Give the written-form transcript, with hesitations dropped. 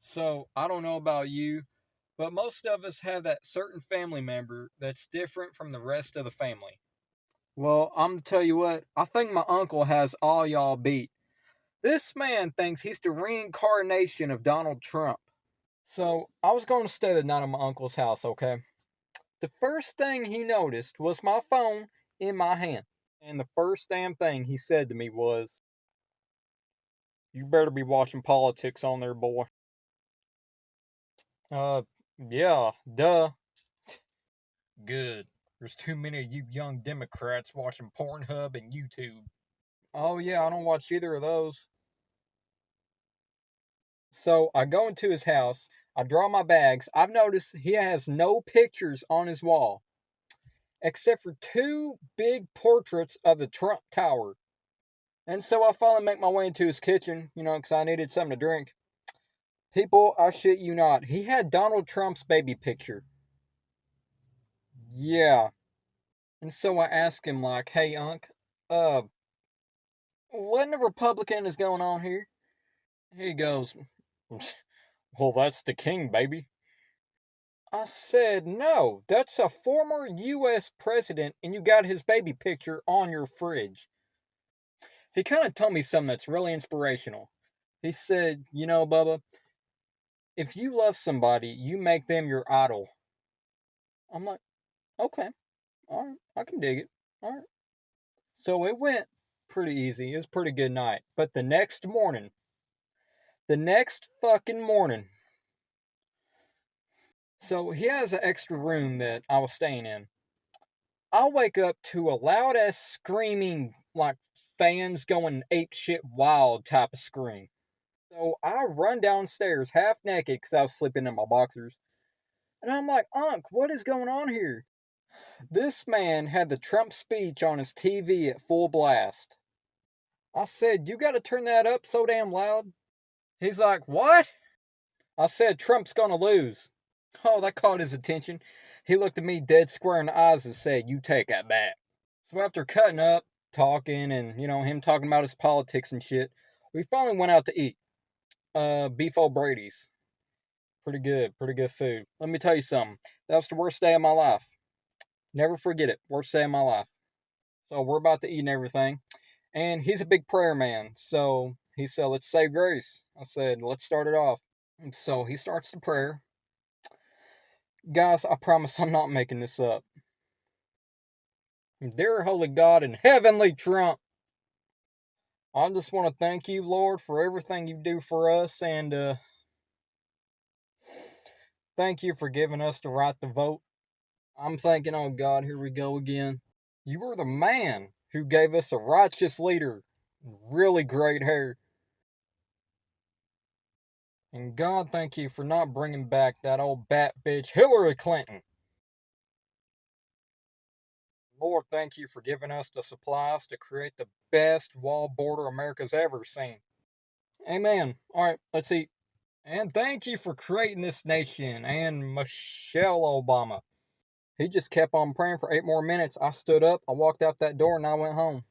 So, I don't know about you, but most of us have that certain family member that's different from the rest of the family. Well, I'm gonna tell you what, I think my uncle has all y'all beat. This man thinks he's the reincarnation of Donald Trump. So, I was going to stay the night at my uncle's house, okay? The first thing he noticed was my phone in my hand. And the first damn thing he said to me was, "You better be watching politics on there, boy." Uh, yeah, duh. Good. There's too many of you young Democrats watching Pornhub and YouTube. Oh, yeah, I don't watch either of those. So I go into his house, I draw my bags. I've noticed he has no pictures on his wall except for two big portraits of the Trump Tower. And so I finally make my way into his kitchen, because I needed something to drink. People, I shit you not, he had Donald Trump's baby picture. Yeah. And so I asked him, like, "Hey, Unc, uh, what in the Republican is going on here?" He goes, "Well, that's the king, baby." I said, "No, that's a former U.S. president, and you got his baby picture on your fridge." He kind of told me something that's really inspirational. He said, Bubba, if you love somebody, you make them your idol. I'm like, okay, all right, I can dig it. All right. So it went pretty easy. It was a pretty good night. But the next fucking morning, so he has an extra room that I was staying in. I'll wake up to a loud ass screaming, like fans going ape shit wild type of scream. So I run downstairs half naked because I was sleeping in my boxers. And I'm like, "Unc, what is going on here?" This man had the Trump speech on his TV at full blast. I said, "You gotta turn that up so damn loud." He's like, "What?" I said, "Trump's gonna lose." Oh, that caught his attention. He looked at me dead square in the eyes and said, "You take that back." So after cutting up, talking, and him talking about his politics and shit, we finally went out to eat. Beef O'Brady's. Pretty good food. Let me tell you something. That was the worst day of my life. Never forget it. Worst day of my life. So we're about to eat and everything. And he's a big prayer man. So he said, "Let's say grace." I said, "Let's start it off." And so he starts the prayer. Guys, I promise I'm not making this up. "Dear Holy God and Heavenly Trump, I just want to thank you, Lord, for everything you do for us, and thank you for giving us the right to vote." I'm thinking, oh God, here we go again. You were the man who gave us a righteous leader, really great hair. And God, thank you for not bringing back that old bat bitch Hillary Clinton. Lord, thank you for giving us the supplies to create the best wall border America's ever seen. Amen. All right, let's eat. And thank you for creating this nation and Michelle Obama. He just kept on praying for 8 more minutes. I stood up, I walked out that door, and I went home.